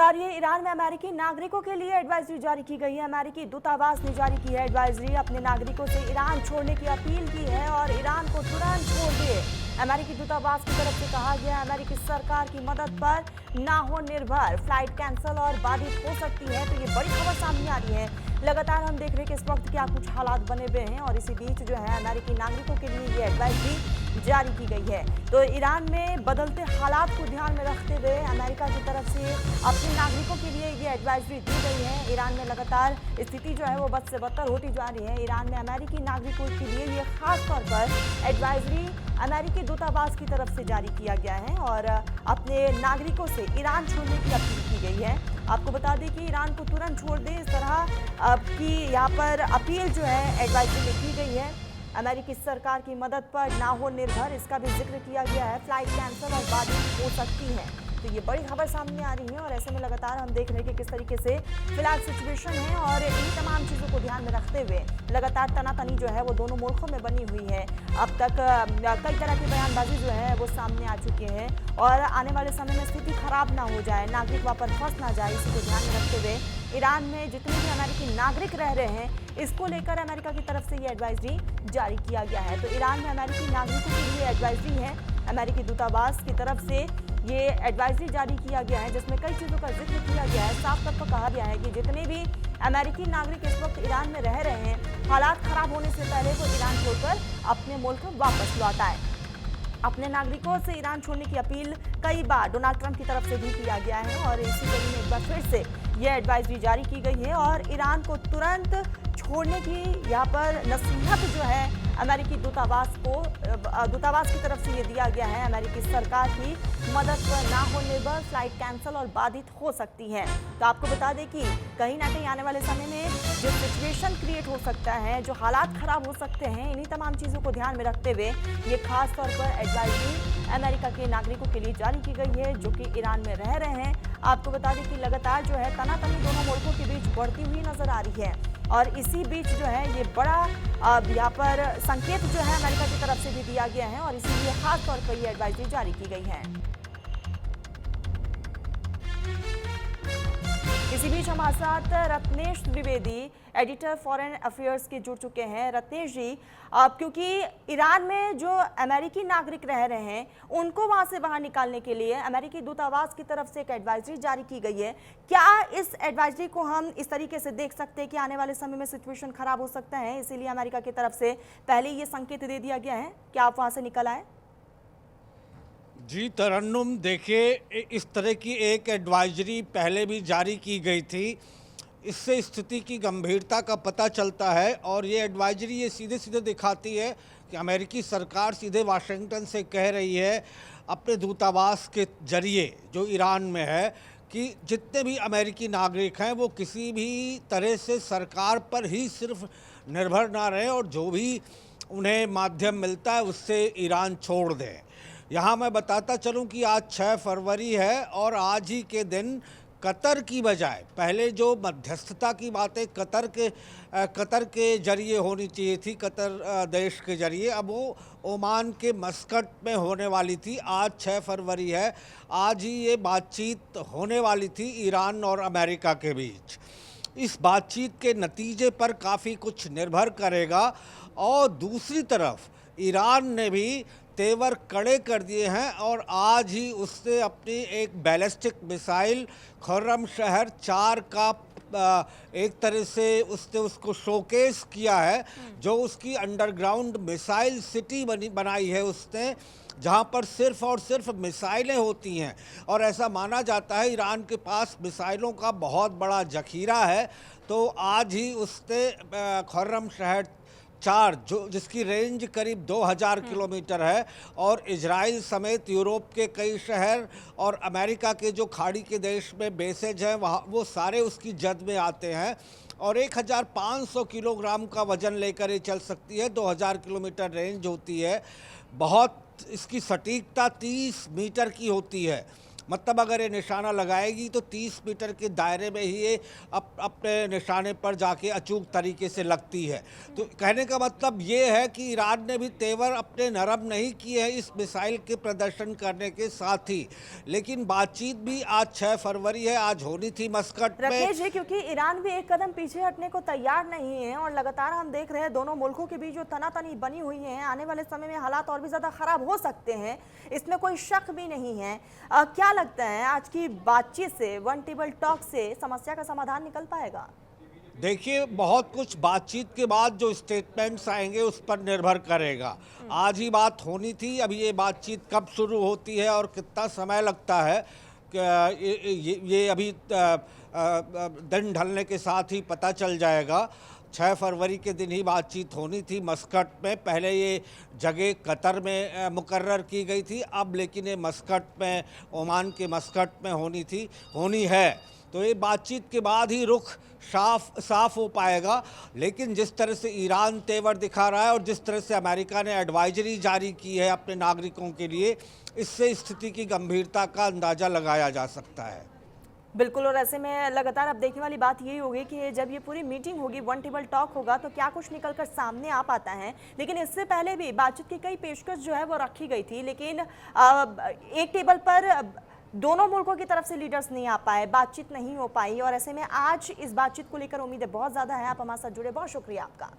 और ये ईरान में अमेरिकी नागरिकों के लिए एडवाइजरी जारी की गई है। अमेरिकी दूतावास ने जारी की है एडवाइजरी, अपने नागरिकों से ईरान छोड़ने की अपील की है और ईरान को तुरंत छोड़ दिए। अमेरिकी दूतावास की तरफ से कहा गया अमेरिकी सरकार की मदद पर ना हो निर्भर, फ्लाइट कैंसिल और बाधित हो सकती है। तो ये बड़ी खबर सामने आ रही है। लगातार हम देख रहे हैं कि इस वक्त क्या कुछ हालात बने हुए हैं और इसी बीच जो है अमेरिकी नागरिकों के लिए ये एडवाइजरी जारी की गई है। तो ईरान में बदलते हालात को ध्यान में रखते हुए अमेरिका की तरफ से अपने नागरिकों के लिए ये एडवाइजरी दी गई है। ईरान में लगातार स्थिति जो है वो बद से बदतर होती जा रही है। ईरान में अमेरिकी नागरिकों के लिए ये खास तौर पर एडवाइजरी अमेरिकी दूतावास की तरफ से जारी किया गया है और अपने नागरिकों से ईरान छोड़ने की अपील की गई है। आपको बता दें कि ईरान को तुरंत छोड़ दें, इस तरह की यहाँ पर अपील जो है एडवाइजरी में की गई है। अमेरिकी सरकार की मदद पर ना हो निर्भर, इसका भी जिक्र किया गया है। फ्लाइट कैंसिल और बाधित हो सकती है। तो ये बड़ी खबर सामने आ रही है और ऐसे में लगातार हम देख रहे हैं कि किस तरीके से फिलहाल सिचुएशन है और इन्हीं तमाम चीज़ों को ध्यान में रखते हुए लगातार तनातनी जो है वो दोनों मुल्कों में बनी हुई है। अब तक कई तरह की बयानबाजी जो है वो सामने आ चुकी है और आने वाले समय में स्थिति खराब ना हो जाए, नागरिक वहाँ पर फंस ना जाए, इसी को ध्यान में रखते हुए ईरान में जितने भी अमेरिकी नागरिक रह रहे हैं इसको लेकर अमेरिका की तरफ से ये एडवाइजरी जारी किया गया है। तो ईरान में अमेरिकी नागरिकों के लिए एडवाइजरी है। अमेरिकी दूतावास की तरफ से ये एडवाइजरी जारी किया गया है जिसमें कई चीज़ों का जिक्र किया गया है। साफ तौर पर कहा गया है कि जितने भी अमेरिकी नागरिक इस वक्त ईरान में रह रहे हैं, हालात खराब होने से पहले वो ईरान छोड़कर अपने मुल्क वापस लौट आए। अपने नागरिकों से ईरान छोड़ने की अपील कई बार डोनाल्ड ट्रंप की तरफ से भी किया गया है और इसी कड़ी में एक बार फिर से यह एडवाइजरी जारी की गई है और ईरान को तुरंत छोड़ने की यहाँ पर नसीहत जो है अमेरिकी दूतावास की तरफ से ये दिया गया है। अमेरिकी सरकार की मदद पर ना हो निर्भर, फ्लाइट कैंसिल और बाधित हो सकती है। तो आपको बता दें कि कहीं ना कहीं आने वाले समय में जो सिचुएशन क्रिएट हो सकता है, जो हालात खराब हो सकते हैं, इन्हीं तमाम चीज़ों को ध्यान में रखते हुए ये खास तौर पर एडवाइजरी अमेरिका के नागरिकों के लिए जारी की गई है जो कि ईरान में रह रहे हैं। आपको बता दें कि लगातार जो है तनातनी दोनों मुल्कों के बीच बढ़ती हुई नजर आ रही है और इसी बीच जो है ये बड़ा यहाँ पर संकेत जो है अमेरिका की तरफ से भी दिया गया है और इसीलिए खास तौर पर ये एडवाइजरी जारी की गई है। इसी बीच हमारे साथ Ratnesh Dwivedi, editor foreign affairs के जुड़ चुके हैं। रत्नेश जी, क्योंकि ईरान में जो अमेरिकी नागरिक रह रहे हैं उनको वहां से बाहर निकालने के लिए अमेरिकी दूतावास की तरफ से एक एडवाइजरी जारी की गई है। क्या इस एडवाइजरी को हम इस तरीके से देख सकते हैं कि आने वाले समय में सिचुएशन खराब हो सकता है, इसीलिए अमेरिका की तरफ से पहले ये संकेत दे दिया गया है कि आप वहां से निकल आए? जी तरन्नुम, देखिए इस तरह की एक एडवाइजरी पहले भी जारी की गई थी। इससे स्थिति की गंभीरता का पता चलता है और ये एडवाइजरी ये सीधे सीधे दिखाती है कि अमेरिकी सरकार सीधे वाशिंगटन से कह रही है अपने दूतावास के जरिए जो ईरान में है कि जितने भी अमेरिकी नागरिक हैं वो किसी भी तरह से सरकार पर ही सिर्फ निर्भर ना रहें और जो भी उन्हें माध्यम मिलता है उससे ईरान छोड़ दें। यहाँ मैं बताता चलूँ कि आज 6 फरवरी है और आज ही के दिन कतर की बजाय पहले जो मध्यस्थता की बातें कतर के जरिए होनी चाहिए थी, कतर देश के जरिए, अब वो ओमान के मस्कट में होने वाली थी। आज 6 फरवरी है, आज ही ये बातचीत होने वाली थी ईरान और अमेरिका के बीच। इस बातचीत के नतीजे पर काफ़ी कुछ निर्भर करेगा और दूसरी तरफ ईरान ने भी तेवर कड़े कर दिए हैं और आज ही उसने अपनी एक बैलिस्टिक मिसाइल खुर्रमशहर 4 का एक तरह से उसने उसको शोकेस किया है, जो उसकी अंडरग्राउंड मिसाइल सिटी बनाई है उसने, जहां पर सिर्फ और सिर्फ मिसाइलें होती हैं और ऐसा माना जाता है ईरान के पास मिसाइलों का बहुत बड़ा जखीरा है। तो आज ही उसने खुर्रमशहर 4 जिसकी रेंज करीब 2000 किलोमीटर है और इजराइल समेत यूरोप के कई शहर और अमेरिका के जो खाड़ी के देश में बेसेज हैं वहाँ वो सारे उसकी जद में आते हैं और 1500 किलोग्राम का वज़न लेकर ये चल सकती है। 2000 किलोमीटर रेंज होती है। बहुत इसकी सटीकता 30 मीटर की होती है। मतलब अगर ये निशाना लगाएगी तो 30 मीटर के दायरे में ही ये अपने निशाने पर जाके अचूक तरीके से लगती है। तो कहने का मतलब ये है कि ईरान ने भी तेवर अपने नरम नहीं किए हैं इस मिसाइल के प्रदर्शन करने के साथ ही, लेकिन बातचीत भी आज 6 फरवरी है, आज होनी थी मस्कट में। राकेश जी, क्योंकि ईरान भी एक कदम पीछे हटने को तैयार नहीं है और लगातार हम देख रहे हैं दोनों मुल्कों के बीच जो तनातनी बनी हुई है, आने वाले समय में हालात और भी ज्यादा खराब हो सकते हैं, इसमें कोई शक भी नहीं है। क्या लगता है आज की बातचीत से, वन टेबल टॉक से समस्या का समाधान निकल पाएगा? देखिए, बहुत कुछ बातचीत के बाद जो स्टेटमेंट्स आएंगे उस पर निर्भर करेगा। आज ही बात होनी थी, अभी ये बातचीत कब शुरू होती है और कितना समय लगता है ये अभी दिन ढलने के साथ ही पता चल जाएगा। 6 फरवरी के दिन ही बातचीत होनी थी मस्कट में। पहले ये जगह कतर में मुकर्रर की गई थी, अब लेकिन ये मस्कट में, ओमान के मस्कट में होनी है। तो ये बातचीत के बाद ही रुख साफ हो पाएगा। लेकिन जिस तरह से ईरान तेवर दिखा रहा है और जिस तरह से अमेरिका ने एडवाइजरी जारी की है अपने नागरिकों के लिए, इससे स्थिति की गंभीरता का अंदाज़ा लगाया जा सकता है। बिल्कुल, और ऐसे में लगातार अब देखने वाली बात यही होगी कि जब ये पूरी मीटिंग होगी, वन टेबल टॉक होगा, तो क्या कुछ निकलकर सामने आ पाता है। लेकिन इससे पहले भी बातचीत की कई पेशकश जो है वो रखी गई थी, लेकिन एक टेबल पर दोनों मुल्कों की तरफ से लीडर्स नहीं आ पाए, बातचीत नहीं हो पाई, और ऐसे में आज इस बातचीत को लेकर उम्मीदें बहुत ज़्यादा है। आप हमारे साथ जुड़े, बहुत शुक्रिया आपका।